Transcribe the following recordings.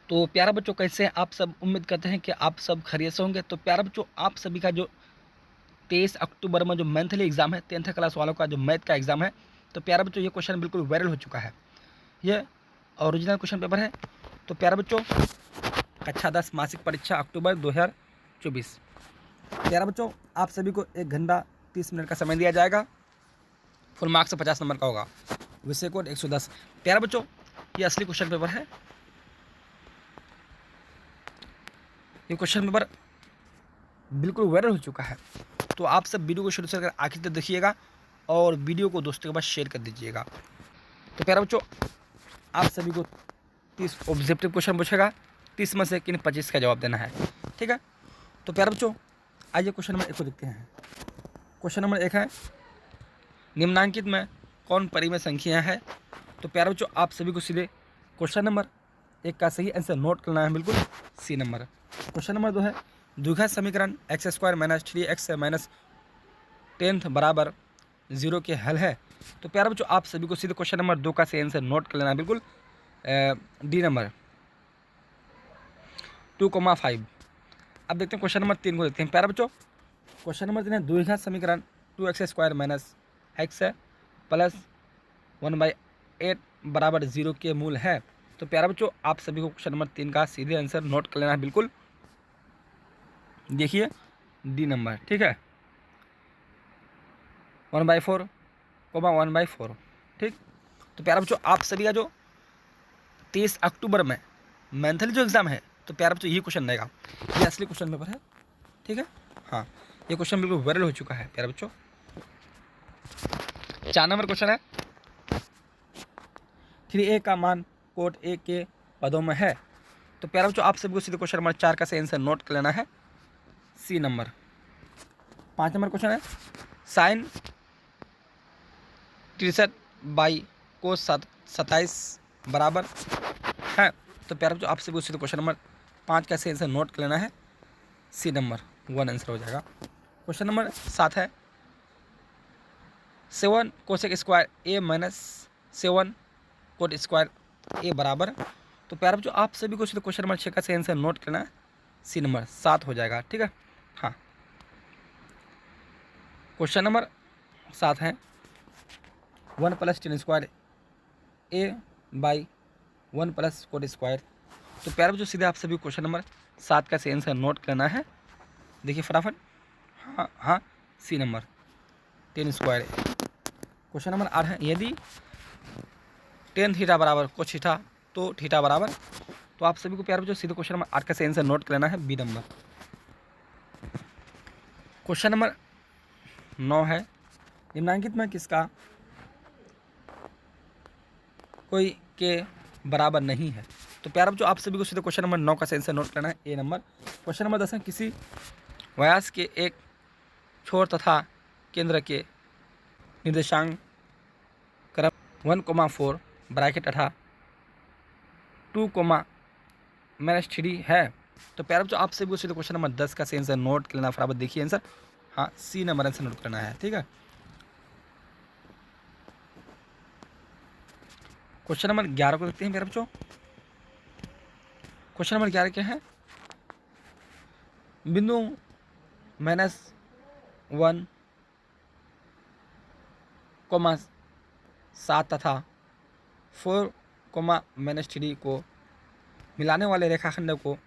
तो प्यारे बच्चों, कैसे हैं आप सब? उम्मीद करते हैं कि आप सब खैरियत से होंगे। तो प्यारे बच्चों, आप सभी का जो 23 अक्टूबर में जो मंथली एग्जाम है 10th क्लास वालों का जो मैथ का एग्जाम है, तो प्यारे बच्चों ये क्वेश्चन बिल्कुल वायरल हो चुका है। ये ओरिजिनल क्वेश्चन पेपर है। तो प्यारे बच्चों, कक्षा 10 मासिक परीक्षा अक्टूबर 2024। प्यारे बच्चों, आप सभी को 1 घंटा 30 मिनट का समय दिया जाएगा। फुल मार्क्स 50 नंबर का होगा। विषय कोड 110। प्यारे बच्चों, ये असली क्वेश्चन पेपर है। ये क्वेश्चन पेपर बिल्कुल वायरल हो चुका है। तो आप सब वीडियो को शुरू से लेकर आखिर तक देखिएगा और वीडियो को दोस्तों के पास शेयर कर दीजिएगा। तो प्यारे बच्चों, आप सभी को 30 ऑब्जेक्टिव क्वेश्चन पूछेगा। 30 में से किन 25 का जवाब देना है, ठीक है। तो प्यारे बच्चों, आइए क्वेश्चन नंबर 1 को देखते हैं। क्वेश्चन नंबर 1 है, निम्नांकित में कौन परिमेय संख्या है? तो प्यारे बच्चों, आप सभी को सीधे क्वेश्चन नंबर 1 का सही आंसर नोट करना है, बिल्कुल सी नंबर। क्वेश्चन नंबर 2 है, द्विघात समीकरण x² - 3x - 10 बराबर 0 के हल है। तो प्यारे बच्चों, आप सभी को सीधे क्वेश्चन नंबर 2 का सही आंसर नोट कर लेना है, बिल्कुल डी नंबर 2,5। अब देखते हैं क्वेश्चन नंबर 3 को देखते हैं। प्यारे बच्चों, क्वेश्चन नंबर 3 है, द्विघात समीकरण 2x² - x + 1/8 बराबर 0 के मूल है। तो प्यारे बच्चों, आप सभी को क्वेश्चन नंबर 3 का सीधे आंसर नोट कर लेना है, बिल्कुल देखिए डी नंबर, ठीक है 1/4, 1/4, ठीक। तो प्यारे बच्चों, आप सभी का जो 23 अक्टूबर में मंथली जो एग्जाम है, तो प्यारे बच्चों ये क्वेश्चन रहेगा। ये असली क्वेश्चन पेपर है, ठीक है। हाँ, ये क्वेश्चन बिल्कुल वायरल हो चुका है प्यारे बच्चों। 4 नंबर क्वेश्चन है, 3a का मान कोट a के पदों में है। तो प्यारे बच्चों, आप सभी को सीधे क्वेश्चन नंबर 4 का सही आंसर नोट कर लेना है, सी नंबर। 5 नंबर क्वेश्चन है, साइन 63 / कोस 27 बराबर है। तो प्यारे बच्चों, आप सभी को सीधे क्वेश्चन नंबर 5 का सही आंसर नोट कर लेना है, सी नंबर 1 आंसर हो जाएगा। क्वेश्चन नंबर 7 है, 7 cosec square a - 7 coat square a बराबर। तो प्यारे बच्चों, आप सभी को सीधे क्वेश्चन नंबर 6 का सही आंसर नोट करना है, सी नंबर 7 हो जाएगा, ठीक है। हाँ, क्वेश्चन नंबर 7 है, 1 + tan² a/1 + कोट स्क्वायर। तो प्यारे बच्चों, सीधे आप सभी क्वेश्चन नंबर 7 का सही आंसर नोट करना है, देखिए फटाफट। हाँ हाँ, सी नंबर tan²। क्वेश्चन नंबर 8 है, यदि tan थीटा बराबर कोस थीटा तो थीटा बराबर। तो आप सभी को प्यारे बच्चों सीधे क्वेश्चन नंबर 8 का सही आंसर नोट कर लेना है, बी नंबर। क्वेश्चन नंबर 9 है, निम्नांकित में किसका कोई के बराबर नहीं है। तो प्यारे बच्चों, आप सभी को सीधे क्वेश्चन नंबर 9 का सही आंसर नोट करना है, ए नंबर। क्वेश्चन नंबर 10 है, किसी व्यास के एक छोर तथा केंद्र के निर्देशांक क्रम 1,4 ब्रैकेट अठा 2,-3 है। तो प्यारे बच्चों, आप सभी को सीधे क्वेश्चन नंबर 10 का सही आंसर नोट कर लेना, फटाफट देखिए आंसर। हाँ, सी नंबर आंसर नोट करना है, ठीक है। क्वेश्चन नंबर 11 को देखते हैं प्यारे बच्चों। क्वेश्चन नंबर 11 क्या है, बिंदु -1, 7 तथा 4, -3 को मिलाने वाले रेखाखंड को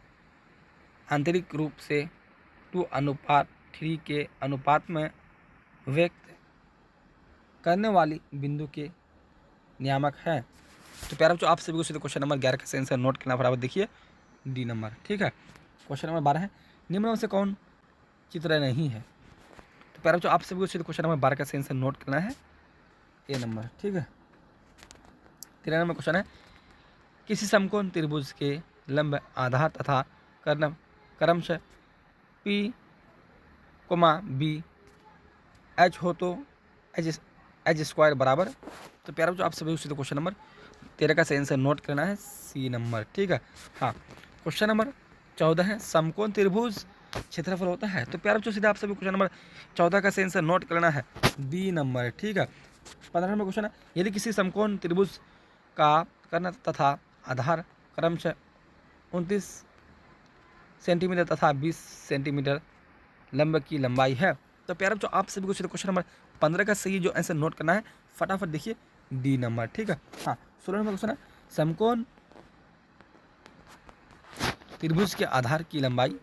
आंतरिक रूप से 2:3 के अनुपात में व्यक्त करने वाली बिंदु के नियामक है। तो प्यारे बच्चों, आप सभी को सीधे क्वेश्चन नंबर 11 का सही आंसर नोट करना, बराबर देखिए डी नंबर, ठीक है। क्वेश्चन नंबर 12 है, निम्न में से कौन चित्र नहीं है। तो प्यारे बच्चों, आप सभी को सीधे क्वेश्चन नंबर 12 का सही आंसर नोट करना है, ए नंबर, ठीक है। 13 नंबर क्वेश्चन है, किसी समकोण त्रिभुज के लंब आधार तथा कर्ण क्रमशः P, B, H हो तो H² बराबर। तो प्यारे बच्चों, आप सभी सीधे क्वेश्चन नंबर 13 का सही आंसर नोट करना है, सी नंबर, ठीक है। हाँ, क्वेश्चन नंबर 14 है, समकोण त्रिभुज क्षेत्रफल होता है। तो प्यारे बच्चों, सीधे आप सभी क्वेश्चन नंबर 14 का सही आंसर नोट करना है, बी नंबर, ठीक है। 15 नंबर क्वेश्चन है, यदि किसी समकोण त्रिभुज का कर्ण तथा आधार क्रमशः 29 सेंटीमीटर तथा 20 सेंटीमीटर लंब की लंबाई है। तो प्यारे बच्चों आप सभी को क्वेश्चन नंबर 15 का सही जो आंसर नोट करना है, फटाफट देखिए डी नंबर। ठीक है, हाँ 16 नंबर क्वेश्चन है, समकोण त्रिभुज के आधार की लंबाई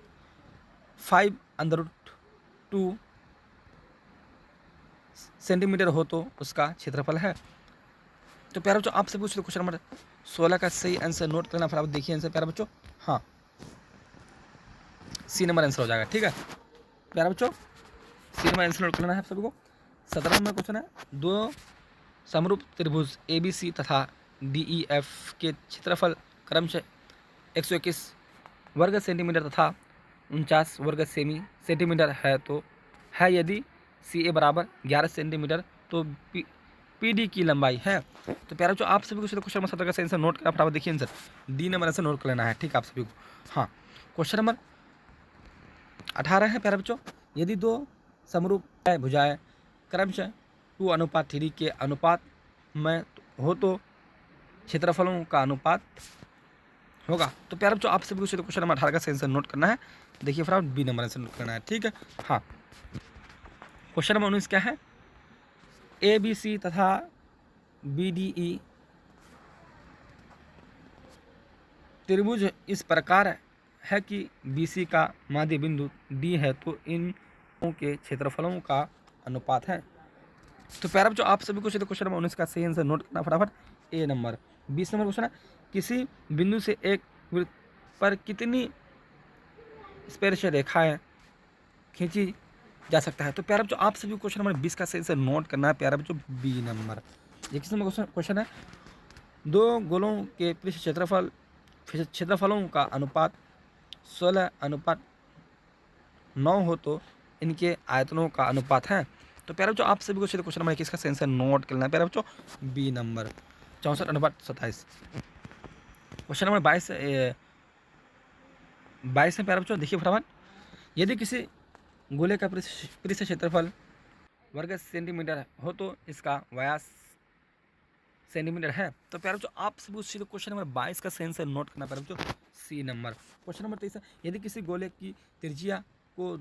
5√2 सेंटीमीटर हो तो उसका क्षेत्रफल है। तो प्यारे बच्चों आप सभी को क्वेश्चन नंबर 16 का सही आंसर नोट करना, फटाफट देखिए आंसर प्यारे बच्चों, हाँ सी नंबर आंसर हो जाएगा। ठीक है प्यारे बच्चों, सी नंबर आंसर नोट करना है आप सभी को। 17 नंबर क्वेश्चन है, दो समरूप त्रिभुज ABC तथा DEF के क्षेत्रफल क्रमशः 121 वर्ग सेंटीमीटर तथा 49 वर्ग सेंटीमीटर है, तो है यदि CA बराबर 11 सेंटीमीटर तो PD की लंबाई है। तो प्यारे बच्चों आप सभी को क्वेश्चन नंबर 17 का सही आंसर नोट करना, फटाफट देखिए answer D number answer note कर लेना है। ठीक है आप सभी को, हाँ क्वेश्चन नंबर 18 है प्यारे बच्चों, यदि दो समरूप भुजाएं क्रमशः 2:3 के अनुपात में हो तो क्षेत्रफलों का अनुपात होगा। तो प्यारे बच्चों आप सभी को क्वेश्चन नंबर 18 का सही आंसर नोट करना है, देखिए फटाफट बी नंबर आंसर नोट करना है। ठीक है, हाँ क्वेश्चन नंबर 19 क्या है, ABC तथा BDE त्रिभुज इस प्रकार है कि BC का माध्य बिंदु D है, तो इन के क्षेत्रफलों का अनुपात है। तो प्यारे बच्चों आप सभी को क्वेश्चन नंबर 19 का सही आंसर नोट करना, फटाफट ए नंबर। 20 नंबर क्वेश्चन है, किसी बिंदु से एक वृत्त पर कितनी स्पर्श रेखाएं खींची जा सकता है। तो प्यारे बच्चों आप सभी क्वेश्चन नंबर 20 का सही आंसर नोट करना है, प्यारे बच्चों बी नंबर। 21 नंबर क्वेश्चन है, दो गोलों के पृष्ठ क्षेत्रफलों का अनुपात 16:9 हो तो इनके आयतनों का अनुपात है। तो प्यारे बच्चों आप सभी को क्वेश्चन नंबर 21 का सही आंसर नोट करना है, प्यारे बच्चों बी नंबर। 64:27। क्वेश्चन नंबर 22 है प्यारे बच्चों, देखिए फटाफट, यदि किसी गोले का पृष्ठ क्षेत्रफल वर्ग सेंटीमीटर हो तो इसका व्यास सेंटीमीटर है। तो प्यारे बच्चों आप सभी उसी क्वेश्चन नंबर 22 का सही आंसर नोट करना, प्यारे बच्चों सी नंबर। क्वेश्चन नंबर 23 है, यदि किसी गोले की त्रिज्या को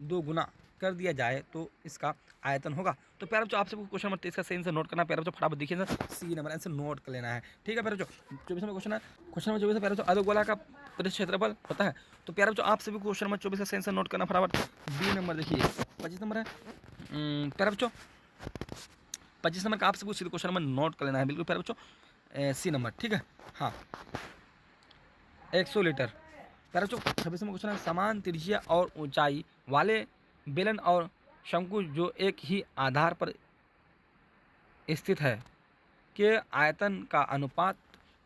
2 गुना कर दिया जाए तो इसका आयतन होगा। तो प्यारे बच्चों आप सबको क्वेश्चन नंबर 23 का सही आंसर नोट करना, प्यारे बच्चों फटाफट देखिए सी नंबर आंसर नोट कर लेना है। ठीक है प्यारे बच्चों, 24 नंबर क्वेश्चन है, क्वेश्चन नंबर 24 है प्यारे बच्चों, अर्धगोला का पृष्ठ क्षेत्रफल होता है। तो प्यारे बच्चों आप सभी को क्वेश्चन नंबर 24 का सही आंसर नोट करना, फटाफट बी नंबर। देखिए 25 नंबर है प्यारे बच्चों, 25 नंबर का आप सबको क्वेश्चन नंबर नोट कर लेना है, बिल्कुल प्यारे बच्चों सी नंबर। ठीक है, हाँ 100 लीटर। प्यारे बच्चों 26 नंबर क्वेश्चन है, समान त्रिज्या और ऊंचाई वाले बेलन और शंकु जो एक ही आधार पर स्थित है के आयतन का अनुपात।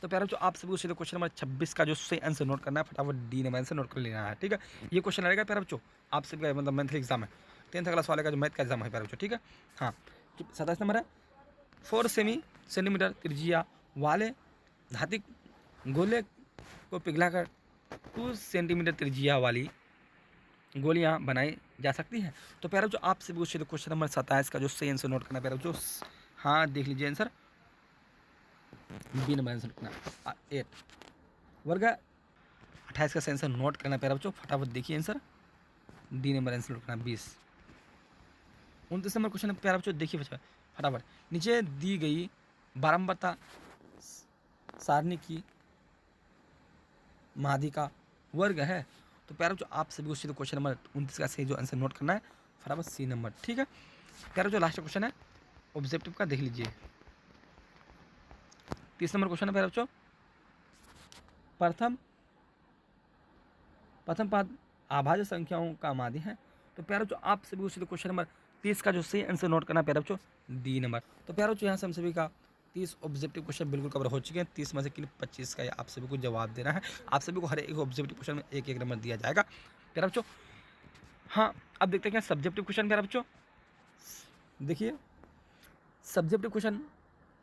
तो प्यारे बच्चों आप सभी को सीधे क्वेश्चन नंबर 26 का जो सही आंसर नोट करना है, फटाफट डी नंबर आंसर नोट कर लेना है। ठीक है, ये क्वेश्चन आएगा प्यारे बच्चों आप सभी का, मतलब मैथ एग्जाम है, 10th क्लास वाले का जो मैथ का एग्जाम है प्यारे बच्चों। ठीक है, हाँ 27 नंबर है, 4 सेंटीमीटर त्रिज्या वाले धातिक गोले को पिघलाकर 2 सेंटीमीटर त्रिज्या वाली गोलियां बनाई जा सकती हैं। तो प्यारे बच्चों आप सभी को क्वेश्चन नंबर 27 का जो सही आंसर नोट करना है, प्यारे बच्चों हाँ देख लीजिए आंसर बी नंबर आंसर करना 8 वर्ग 28 का आंसर नोट करना, प्यारे बच्चों फटाफट देखिए answer D number answer note करना 20। 29 नंबर क्वेश्चन प्यारे बच्चों देखिए फटाफट, नीचे दी गई बारंबारता सारणी की माधि का वर्ग है। तो प्यारे बच्चों आप सभी को क्वेश्चन नंबर 29 का सही जो आंसर नोट करना है, फटाफट सी नंबर। ठीक है प्यारे बच्चों लास्ट क्वेश्चन है ऑब्जेक्टिव का, देख लीजिए 30 नंबर क्वेश्चन है प्यारे बच्चों, प्रथम पद अभाज्य संख्याओं का माध्य है। तो प्यारे बच्चों आप सभी को क्वेश्चन नंबर 30 का जो सही आंसर नोट करना है, प्यारे बच्चों डी नंबर। तो प्यारे बच्चों यहाँ से हम सभी का 30 ऑब्जेक्टिव क्वेश्चन बिल्कुल कवर हो चुके हैं। 30 में से केवल 25 का आप सभी को जवाब देना है। आप सभी को हर एक ऑब्जेक्टिव क्वेश्चन में एक एक नंबर दिया जाएगा प्यारे बच्चों। हाँ अब देखते हैं सब्जेक्टिव क्वेश्चन प्यारे बच्चों। देखिए सब्जेक्टिव क्वेश्चन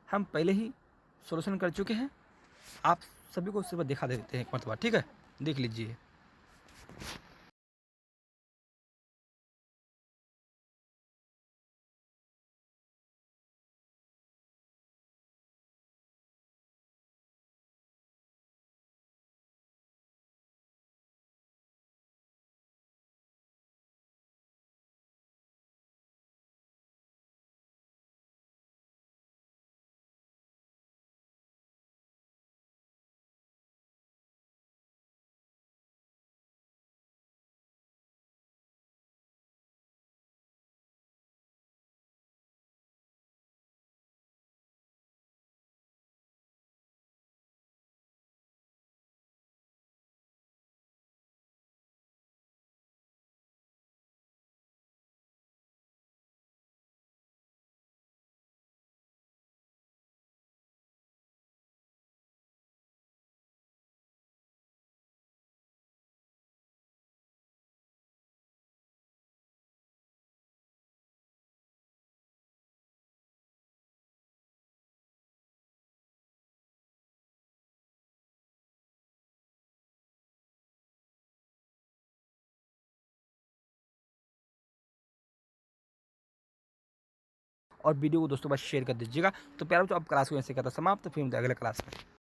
हम पहले ही सोल्यूशन कर चुके हैं, आप सभी को सिर्फ दिखा देते हैं एक मरतबा। ठीक है, देख लीजिए। और वीडियो को दोस्तों बस शेयर कर दीजिएगा। तो प्यारे बच्चों अब क्लास को ऐसे करता समाप्त, फिर मिलते हैं अगले क्लास में।